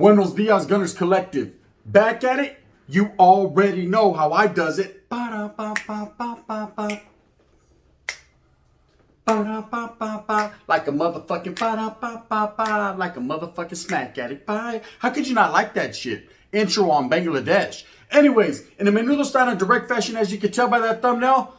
Buenos Dias Gunners Collective. Back at it. You already know how I does it. Ba-da-ba-ba-ba-ba-ba. Ba-da-ba-ba-ba. Like a motherfucking ba-da-ba-ba-ba. Like a motherfucking smack addict. Bye. How could you not like that shit? Intro on Bangladesh. Anyways, in the menudo style and direct fashion, as you can tell by that thumbnail,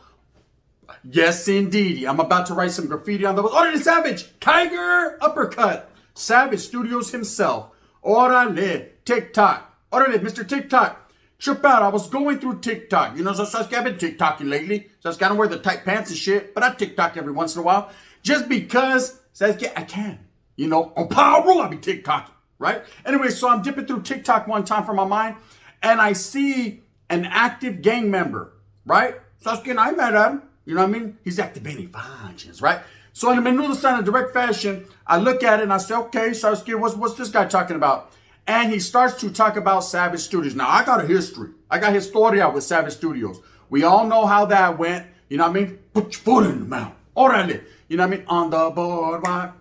yes indeedy, I'm about to write some graffiti on the wall. Orale Savage, Tiger Uppercut. Savage Studios himself. Orale, TikTok. Orale, Mr. TikTok. Trip out, I was going through TikTok. You know, so I've been TikToking lately. So I gotta wear the tight pants and shit. But I TikTok every once in a while. Just because, I can. You know, on power rule, I be TikToking, right? Anyway, so I'm dipping through TikTok one time for my mind. And I see an active gang member, right? So I'm mad at him. You know what I mean? He's activating functions, right? So in the menudo style and direct fashion, I look at it and I say, okay, Sasuke, what's this guy talking about? And he starts to talk about Savage Studios. Now, I got a history. I got historia with Savage Studios. We all know how that went. You know what I mean? Put your foot in the mouth. Orale. You know what I mean? On the boardwalk.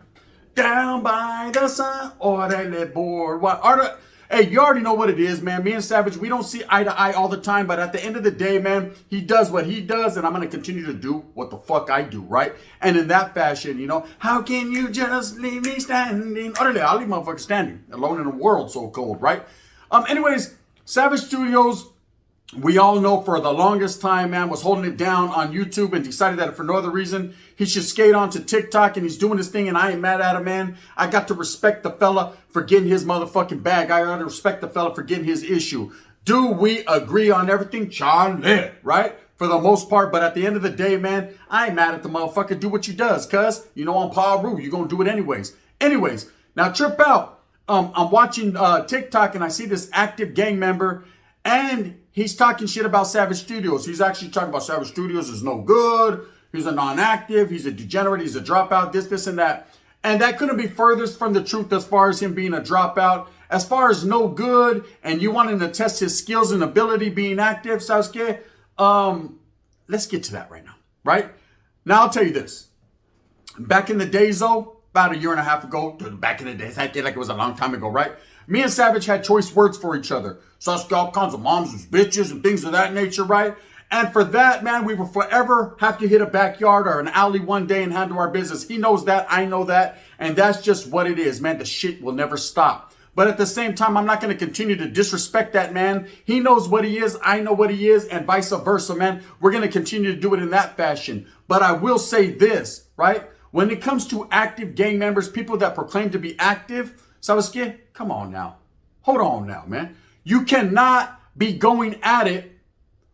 Down by the sun. Orale boardwalk. Hey, you already know what it is, man. Me and Savage, we don't see eye to eye all the time, but at the end of the day, man, he does what he does, and I'm going to continue to do what the fuck I do, right? And in that fashion, you know, how can you just leave me standing? Orale, I'll leave motherfuckers standing, alone in a world so cold, right? Anyways, Savage Studios, we all know for the longest time, man, was holding it down on YouTube and decided that for no other reason, he should skate onto TikTok, and he's doing his thing, and I ain't mad at him, man. I got to respect the fella for getting his motherfucking bag. I got to respect the fella for getting his issue. Do we agree on everything? Charlie, right? For the most part, but at the end of the day, man, I ain't mad at the motherfucker. Do what you does, cuz, you know, on Paul Rue, you're going to do it anyways. Anyways, now trip out. I'm watching TikTok, and I see this active gang member, and he's talking shit about Savage Studios. He's actually talking about Savage Studios is no good. He's a non-active. He's a degenerate. He's a dropout. This, and that. And that couldn't be furthest from the truth as far as him being a dropout. As far as no good and you wanting to test his skills and ability being active, Sasuke, let's get to that right now, right? Now, I'll tell you this. Back in the days, though, about a year and a half ago, back in the days, I feel like it was a long time ago, right? Me and Savage had choice words for each other. Sasuke, all kinds of moms and bitches and things of that nature, right? And for that, man, we will forever have to hit a backyard or an alley one day and handle our business. He knows that. I know that. And that's just what it is, man. The shit will never stop. But at the same time, I'm not going to continue to disrespect that man. He knows what he is. I know what he is, and vice versa, man. We're going to continue to do it in that fashion. But I will say this, right? When it comes to active gang members, people that proclaim to be active, Sasuke, come on now. Hold on now, man. You cannot be going at it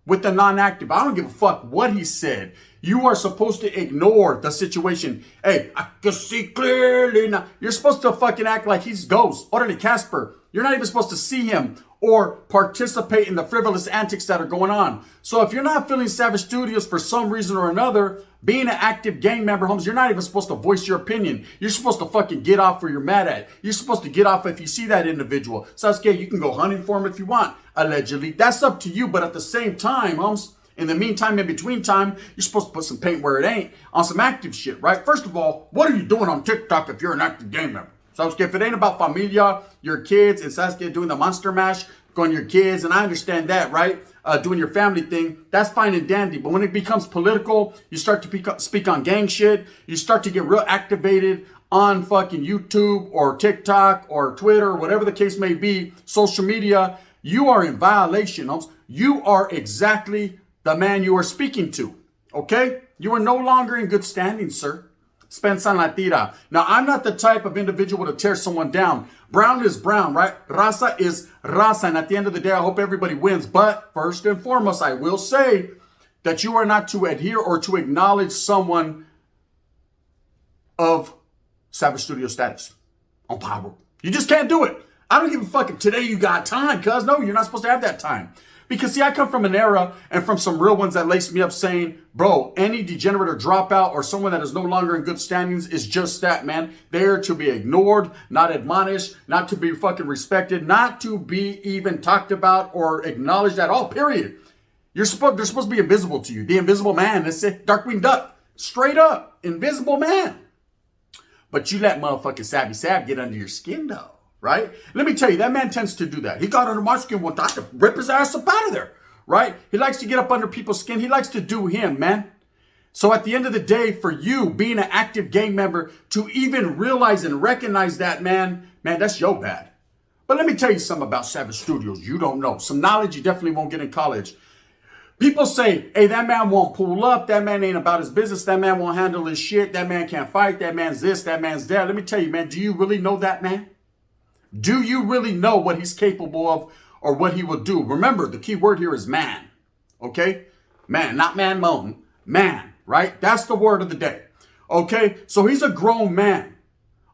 with the non-active. I don't give a fuck what he said. You are supposed to ignore the situation. Hey, I can see clearly now. You're supposed to fucking act like he's Ghost. Orale Casper. You're not even supposed to see him or participate in the frivolous antics that are going on. So if you're not feeling Savage Studios for some reason or another, being an active gang member, Holmes, you're not even supposed to voice your opinion. You're supposed to fucking get off where you're mad at. You're supposed to get off if you see that individual. Sasuke, you can go hunting for him if you want, allegedly. That's up to you, but at the same time, Holmes, in the meantime, in between time, you're supposed to put some paint where it ain't on some active shit, right? First of all, what are you doing on TikTok if you're an active gang member? Sasuke, if it ain't about familia, your kids, and Sasuke doing the monster mash, going your kids, and I understand that, right? Doing your family thing, that's fine and dandy. But when it becomes political, you start to speak on gang shit, you start to get real activated on fucking YouTube or TikTok or Twitter, or whatever the case may be, social media, you are in violation, Holmes. You are exactly the man you are speaking to, okay? You are no longer in good standing, sir. Spensa la tira. Now, I'm not the type of individual to tear someone down. Brown is brown, right? Raza is raza. And at the end of the day, I hope everybody wins. But first and foremost, I will say that you are not to adhere or to acknowledge someone of Savage Studio status on power. You just can't do it. I don't give a fuck if today you got time, cuz. No, you're not supposed to have that time. Because, see, I come from an era and from some real ones that laced me up saying, bro, any degenerate or dropout or someone that is no longer in good standings is just that, man. They're to be ignored, not admonished, not to be fucking respected, not to be even talked about or acknowledged at all, period. They're supposed to be invisible to you. The invisible man, that's it. Darkwing Duck. Straight up. Invisible man. But you let motherfucking Savvy Sav get under your skin, though. right? Let me tell you, that man tends to do that. He got under my skin one time to rip his ass up out of there, right? He likes to get up under people's skin. He likes to do him, man. So at the end of the day, for you being an active gang member to even realize and recognize that, man, that's your bad. But let me tell you something about Savage Studios you don't know. Some knowledge you definitely won't get in college. People say, hey, that man won't pull up. That man ain't about his business. That man won't handle his shit. That man can't fight. That man's this. That man's that. Let me tell you, man, do you really know that man? Do you really know what he's capable of or what he will do? Remember, the key word here is man. Okay? Man, not man moan. Man, right? That's the word of the day. Okay? So he's a grown man.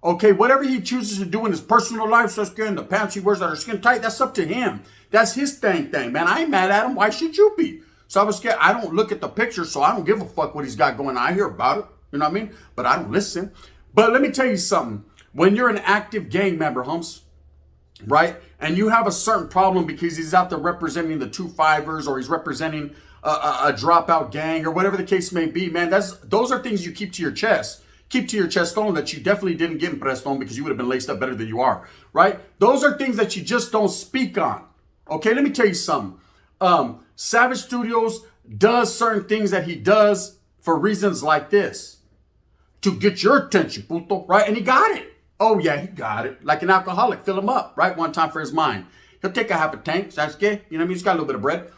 Okay? Whatever he chooses to do in his personal life, such as the pants he wears that are skin tight, that's up to him. That's his thing, man. I ain't mad at him. Why should you be? So I was scared. I don't look at the picture, so I don't give a fuck what he's got going on. I hear about it. You know what I mean? But I don't listen. But let me tell you something. When you're an active gang member, Humps, right? And you have a certain problem because he's out there representing the 2-5ers or he's representing a dropout gang or whatever the case may be, man. Those are things you keep to your chest. Keep to your chest on that you definitely didn't get impressed on because you would have been laced up better than you are, right? Those are things that you just don't speak on. Okay, let me tell you something. Savage Studios does certain things that he does for reasons like this. To get your attention, puto, right? And he got it. Oh, yeah, he got it. Like an alcoholic, fill him up, right? One time for his mind. He'll take a half a tank, Sasuke. You know what I mean? He's got a little bit of bread.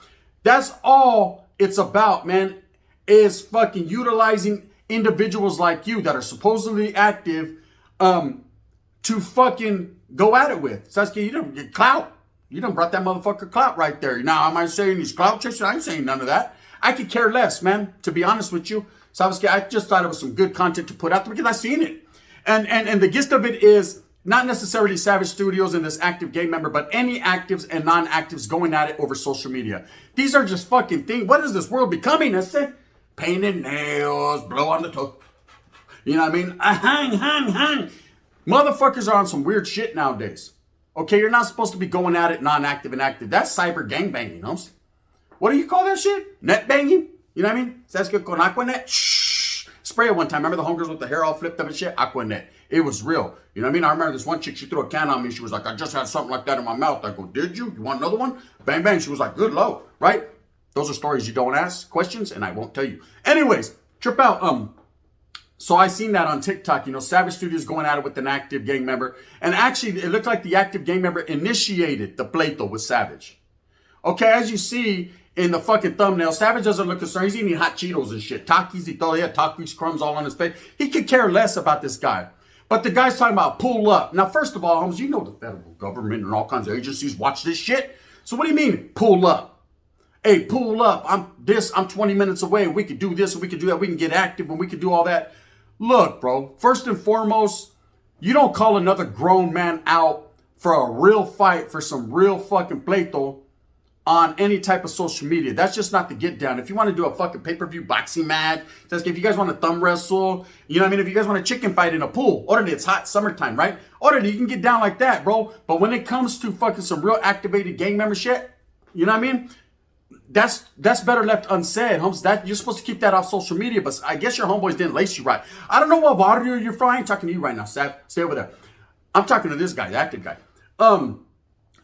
That's all it's about, man, is fucking utilizing individuals like you that are supposedly active to fucking go at it with. Sasuke, you don't get clout. You done brought that motherfucker clout right there. Now, am I saying he's clout chasing? I ain't saying none of that. I could care less, man, to be honest with you. So I just thought it was some good content to put out there because I seen it. And the gist of it is not necessarily Savage Studios and this active gang member, but any actives and non-actives going at it over social media. These are just fucking things. What is this world becoming? I said, painted nails, blow on the toe. You know what I mean? Hang. Motherfuckers are on some weird shit nowadays. Okay, you're not supposed to be going at it non-active and active. That's cyber gangbanging, homes. What do you call that shit? Net banging? You know what I mean? Sasuke con Aquanet? Shh. Spray it one time. Remember the homegirls with the hair all flipped up and shit? Aquanet. It was real. You know what I mean? I remember this one chick, she threw a can on me. She was like, I just had something like that in my mouth. I go, did you? You want another one? Bang, bang. She was like, good low, right? Those are stories you don't ask questions, and I won't tell you. Anyways, trip out. So I seen that on TikTok, Savage Studios going at it with an active gang member. And actually, it looked like the active gang member initiated the pleito with Savage. Okay, as you see in the fucking thumbnail, Savage doesn't look concerned. He's eating hot Cheetos and shit. Takis, he had Takis crumbs all on his face. He could care less about this guy. But the guy's talking about pull up. Now, first of all, homes, you know the federal government and all kinds of agencies watch this shit. So what do you mean, pull up? Hey, pull up. I'm 20 minutes away. We could do this and we could do that. We can get active and we could do all that. Look, bro, first and foremost, you don't call another grown man out for a real fight, for some real fucking pleito on any type of social media. That's just not the get down. If you want to do a fucking pay-per-view boxing match, if you guys want to thumb wrestle, you know what I mean? If you guys want a chicken fight in a pool, order it. It's hot summertime, right? Order it. You can get down like that, bro. But when it comes to fucking some real activated gang member shit, you know what I mean? That's better left unsaid, homes. That you're supposed to keep that off social media, but I guess your homeboys didn't lace you right. I don't know what barrio you're from. I ain't talking to you right now, Sav. Stay over there. I'm talking to this guy, the active guy.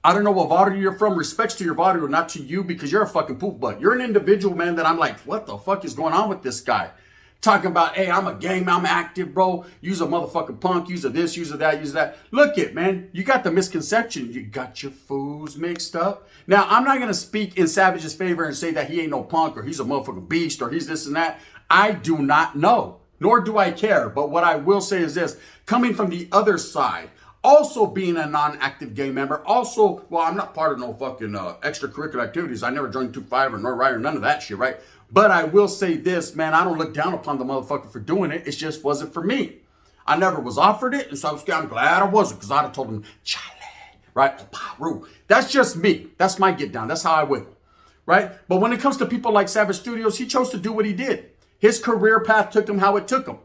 I don't know what barrio you're from. Respects to your barrio, not to you, because you're a fucking poop butt. You're an individual, man, that I'm like, what the fuck is going on with this guy? Talking about, hey, I'm a gang man, I'm active, bro. Use a motherfucking punk, use a this, use a that, use that. Look it, man. You got the misconception. You got your fools mixed up. Now, I'm not going to speak in Savage's favor and say that he ain't no punk or he's a motherfucking beast or he's this and that. I do not know, nor do I care. But what I will say is this, coming from the other side, also being a non-active gang member, also, well, I'm not part of no fucking extracurricular activities. I never joined 2-5 or North Rider, none of that shit, right? But I will say this, man, I don't look down upon the motherfucker for doing it. It just wasn't for me. I never was offered it, and so I'm glad I wasn't, because I'd have told him, Charlie, right? That's just me. That's my get down. That's how I wiggle, right? But when it comes to people like Savage Studios, he chose to do what he did. His career path took him how it took him.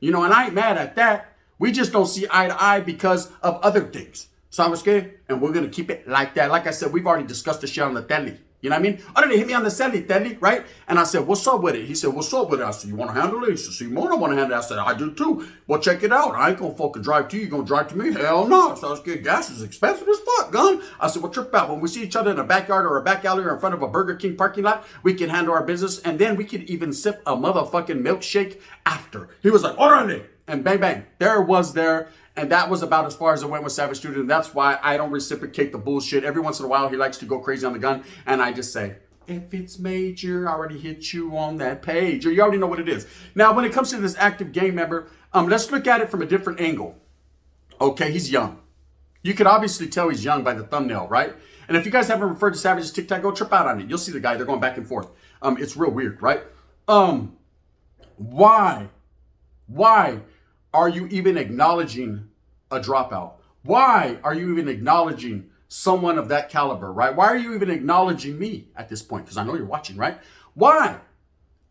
And I ain't mad at that. We just don't see eye to eye because of other things. So I'm scared, and we're going to keep it like that. Like I said, we've already discussed the shit on the telly. You know what I mean? Oh, they hit me on the celly, telly, right? And I said, what's up with it? He said, what's up with it? I said, you want to handle it? He said, Simona want to handle it. I said, I do too. Well, check it out. I ain't going to fucking drive to you. You going to drive to me? Hell no. So I was getting gas is expensive as fuck, gun. I said, well, trip out. When we see each other in a backyard or a back alley or in front of a Burger King parking lot, we can handle our business. And then we could even sip a motherfucking milkshake after. He was like, orale. And bang, bang. There it was there. And that was about as far as it went with Savage Studio. And that's why I don't reciprocate the bullshit. Every once in a while, he likes to go crazy on the gun. And I just say, if it's major, I already hit you on that page. Or you already know what it is. Now, when it comes to this active gang member, let's look at it from a different angle. Okay, he's young. You can obviously tell he's young by the thumbnail, right? And if you guys haven't referred to Savage's TikTok, go trip out on it. You'll see the guy. They're going back and forth. It's real weird, right? Why are you even acknowledging a dropout? Why are you even acknowledging someone of that caliber, right? Why are you even acknowledging me at this point? Because I know you're watching, right? Why?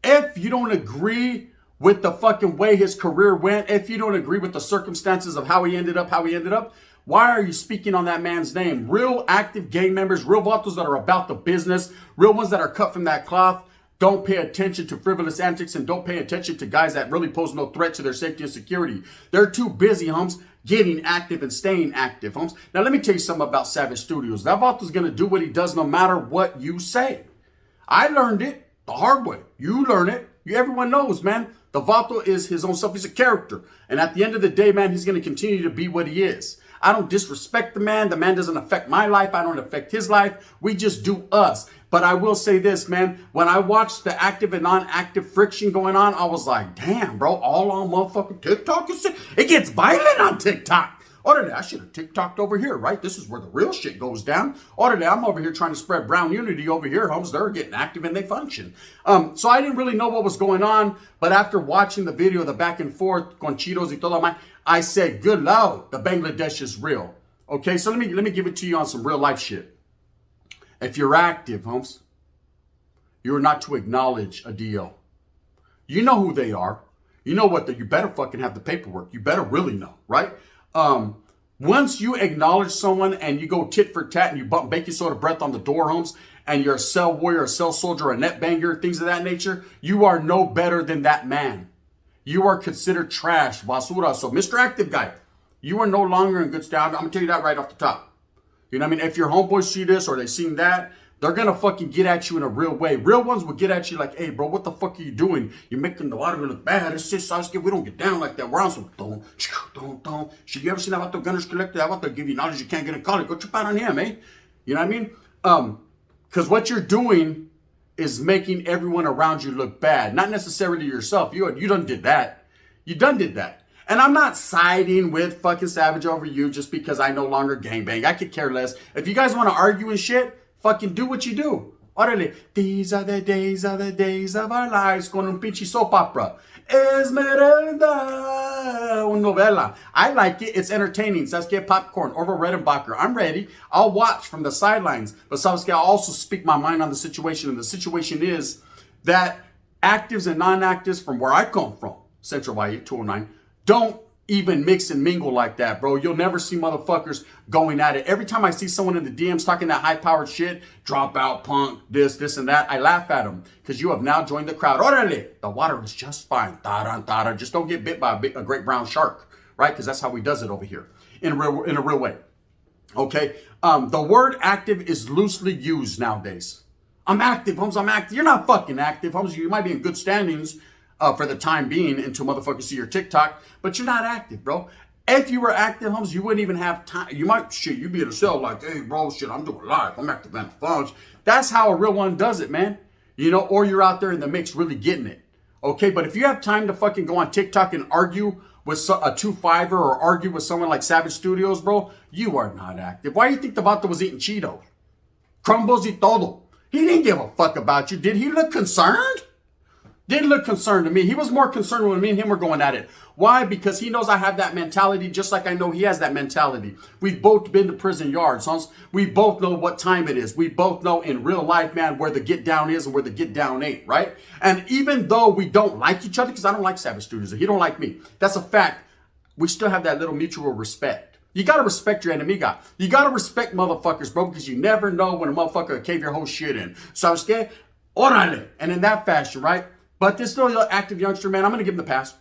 If you don't agree with the fucking way his career went, if you don't agree with the circumstances of how he ended up, why are you speaking on that man's name? Real active gang members, real vatos that are about the business, real ones that are cut from that cloth, don't pay attention to frivolous antics and don't pay attention to guys that really pose no threat to their safety and security. They're too busy, homes, getting active and staying active, homes. Now, let me tell you something about Savage Studios. That vato's going to do what he does no matter what you say. I learned it the hard way. You learn it. Everyone knows, man. The vato is his own self. He's a character. And at the end of the day, man, he's going to continue to be what he is. I don't disrespect the man. The man doesn't affect my life. I don't affect his life. We just do us. But I will say this, man. When I watched the active and non-active friction going on, I was like, damn, bro, all on motherfucking TikTok. It gets violent on TikTok. Orderly, I should have TikToked over here, right? This is where the real shit goes down. Orderly, I'm over here trying to spread brown unity over here, homes. They're getting active and they function. So I didn't really know what was going on. But after watching the video, the back and forth, con Cheetos y todo, I said, good Lord, the Bangladesh is real. Okay, so let me give it to you on some real life shit. If you're active, homes, you're not to acknowledge a deal. You know who they are. You know what, you better fucking have the paperwork. You better really know, right? Once you acknowledge someone and you go tit for tat and you bump baking soda breath on the door, homes, and you're a cell warrior, a cell soldier, a net banger, things of that nature, you are no better than that man. You are considered trash, basura. So, Mr. Active Guy, you are no longer in good standing. I'm going to tell you that right off the top. You know what I mean? If your homeboys see this or they seen that, they're going to fucking get at you in a real way. Real ones will get at you like, hey, bro, what the fuck are you doing? You're making the water look bad. It's just Sasuke. We don't get down like that. We're on some don't. Should you ever seen that Gunners Collector? That give you knowledge you can't get in college. Go trip out on him, eh? You know what I mean? Because what you're doing is making everyone around you look bad. Not necessarily yourself. You done did that. You done did that. And I'm not siding with fucking Savage over you just because I no longer gangbang. I could care less. If you guys want to argue and shit, fucking do what you do. Orale. These are the days of our lives. Con un pinche soap opera. Esmeralda. Un novela. I like it. It's entertaining. Sasuke popcorn. Orville Redenbacher. I'm ready. I'll watch from the sidelines. But Sasuke, I'll also speak my mind on the situation. And the situation is that actives and non-actives from where I come from, Central Valle, 209, don't even mix and mingle like that, bro. You'll never see motherfuckers going at it. Every time I see someone in the DMs talking that high-powered shit, drop out, punk, this, and that, I laugh at them because you have now joined the crowd. Orale, the water is just fine. Tara. Just don't get bit by a great brown shark, right? Because that's how he does it over here in a real way. Okay? The word active is loosely used nowadays. I'm active, homes. I'm active. You're not fucking active, homes. You might be in good standings for the time being until motherfuckers see your TikTok, but you're not active, bro. If you were active, homes, you wouldn't even have time. You'd be in a cell like, hey, bro, shit, I'm doing live. I'm active on the phones. That's how a real one does it, man. You know, or you're out there in the mix really getting it. Okay, but if you have time to fucking go on TikTok and argue with a 2-5er or argue with someone like Savage Studios, bro, you are not active. Why do you think the vato was eating Cheetos? Crumbles y todo. He didn't give a fuck about you. Did he look concerned? Didn't look concerned to me. He was more concerned when me and him were going at it. Why? Because he knows I have that mentality just like I know he has that mentality. We've both been to prison yards, huh? We both know what time it is. We both know in real life, man, where the get down is and where the get down ain't, right? And even though we don't like each other, because I don't like Savage Studios, he don't like me. That's a fact. We still have that little mutual respect. You gotta respect your enemiga. You gotta respect motherfuckers, bro, because you never know when a motherfucker will cave your whole shit in. So I'm scared. Orale. And in that fashion, right? But this little active youngster, man, I'm gonna give him the pass.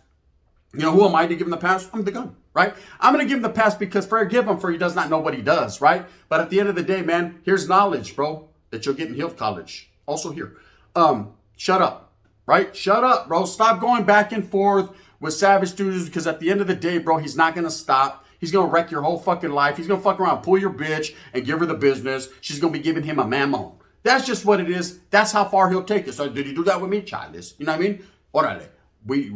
You know, who am I to give him the pass? I'm the gun, right? I'm going to give him the pass because forgive him for he does not know what he does, right? But at the end of the day, man, here's knowledge, bro, that you'll get in Hill College. Also here. Shut up, right? Shut up, bro. Stop going back and forth with Savage Studios because at the end of the day, bro, he's not going to stop. He's going to wreck your whole fucking life. He's going to fuck around, pull your bitch, and give her the business. She's going to be giving him a mammo. That's just what it is. That's how far he'll take it. So did he do that with me? Childish. You know what I mean? Orale. We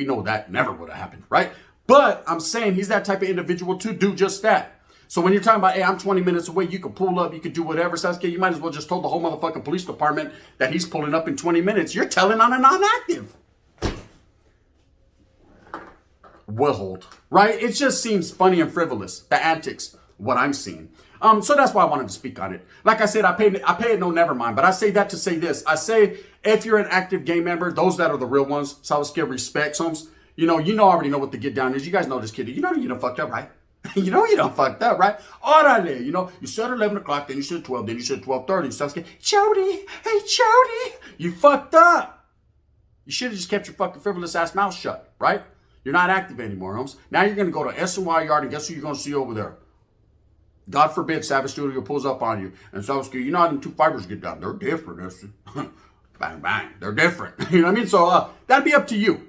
know that never would have happened, right? But I'm saying he's that type of individual to do just that. So when you're talking about, hey, I'm 20 minutes away, you can pull up, you can do whatever, Sasuke, you might as well just told the whole motherfucking police department that he's pulling up in 20 minutes. You're telling on a non-active. Will hold, right? It just seems funny and frivolous, the antics, what I'm seeing. So that's why I wanted to speak on it. Like I said, I pay it no never mind. But I say that to say this. I say if you're an active gang member, those that are the real ones, so I would give respect. So you already know what the get down is. You guys know this kid. You know you done fucked up, right? You know you done fucked up, right? Orale, you said 11 o'clock, then you said 12, then you said 12:30. So I was getting, Jody, hey Jody, you fucked up. You should have just kept your fucking frivolous ass mouth shut, right? You're not active anymore, Holmes. Now you're gonna go to S&Y Yard and guess who you're gonna see over there? God forbid Savage Studio pulls up on you. And so, you know how them two fibers get down. They're different. Bang, bang. They're different. You know what I mean? So that'd be up to you.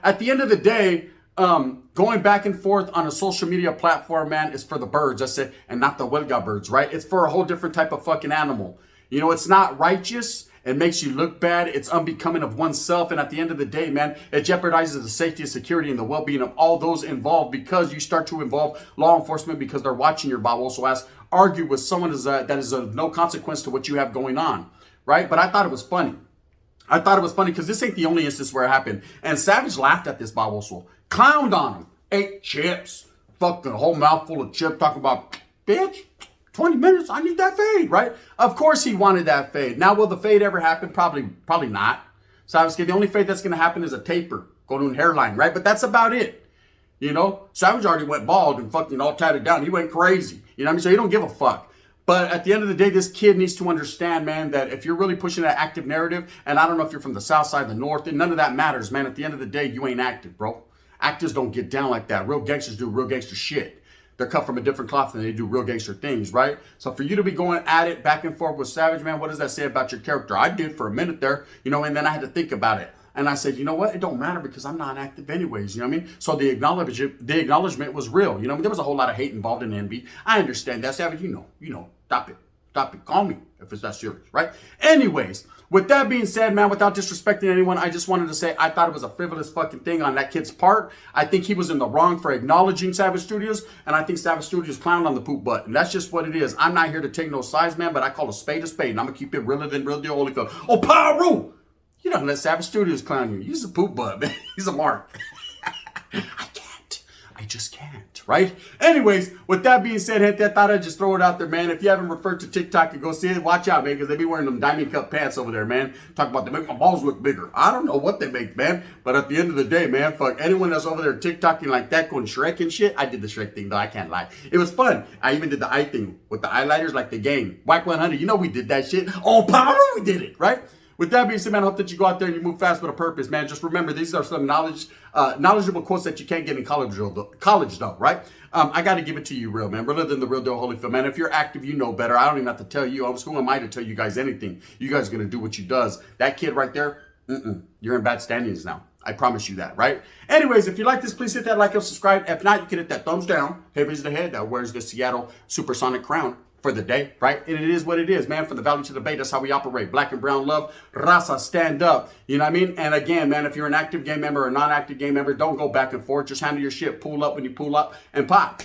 At the end of the day, going back and forth on a social media platform, man, is for the birds. I said, and not the huelga birds, right? It's for a whole different type of fucking animal. It's not righteous. It makes you look bad. It's unbecoming of oneself. And at the end of the day, man, it jeopardizes the safety and security and the well-being of all those involved because you start to involve law enforcement because they're watching your babo. So as argue with someone that is of no consequence to what you have going on, right? But I thought it was funny. I thought it was funny because this ain't the only instance where it happened. And Savage laughed at this baboso, clowned on him, ate chips, fucking a whole mouthful of chip, talking about, bitch, 20 minutes, I need that fade, right? Of course he wanted that fade. Now, will the fade ever happen? Probably not. Savage, the only fade that's going to happen is a taper, go to a hairline, right? But that's about it. Savage already went bald and fucking all tatted down. He went crazy. You know what I mean? So he don't give a fuck. But at the end of the day, this kid needs to understand, man, that if you're really pushing that active narrative, and I don't know if you're from the south side, the north, and none of that matters, man. At the end of the day, you ain't active, bro. Actors don't get down like that. Real gangsters do real gangster shit. They're cut from a different cloth and they do real gangster things, right? So for you to be going at it back and forth with Savage, man, what does that say about your character? I did for a minute there, and then I had to think about it. And I said, you know what? It don't matter because I'm not active anyways. You know what I mean? So the acknowledgement was real. There was a whole lot of hate involved in envy. I understand that, Savage. Stop it. Stop it. Call me if it's that serious, right? Anyways, with that being said, man, without disrespecting anyone, I just wanted to say I thought it was a frivolous fucking thing on that kid's part. I think he was in the wrong for acknowledging Savage Studios, and I think Savage Studios clowned on the poop butt, and that's just what it is. I'm not here to take no sides, man, but I call a spade, and I'm gonna keep it realer than real deal Holyfield. Oh, Paru! You don't let Savage Studios clown you. He's a poop butt, man. He's a mark. I just can't, right? Anyways, with that being said, I thought I'd just throw it out there, man. If you haven't referred to TikTok and go see it, watch out, man, because they be wearing them diamond cut pants over there, man. Talk about they make my balls look bigger. I don't know what they make, man. But at the end of the day, man, fuck anyone that's over there TikToking like that, going Shrek and shit. I did the Shrek thing, though. I can't lie. It was fun. I even did the eye thing with the highlighters like the game. Whack 100, we did that shit. Oh, power, we did it, right? With that being said, man, I hope that you go out there and you move fast with a purpose, man. Just remember, these are some knowledgeable quotes that you can't get in college, though, right? I got to give it to you real, man. Realer than the real deal Holyfield, man. If you're active, you know better. I don't even have to tell you. Who am I to tell you guys anything? You guys are going to do what you does. That kid right there, you're in bad standings now. I promise you that, right? Anyways, if you like this, please hit that like and subscribe. If not, you can hit that thumbs down. Heavy's the head that wears the Seattle Supersonic crown for the day, right? And it is what it is, man. From the valley to the bay, that's how we operate. Black and brown love, raza, stand up. You know what I mean? And again, man, if you're an active game member or a non-active game member, don't go back and forth. Just handle your shit. Pull up when you pull up and pop.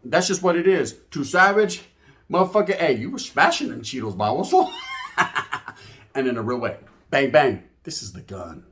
That's just what it is. Too savage, motherfucker. Hey, you were smashing them Cheetos, Bob. And in a real way. Bang, bang. This is the gun.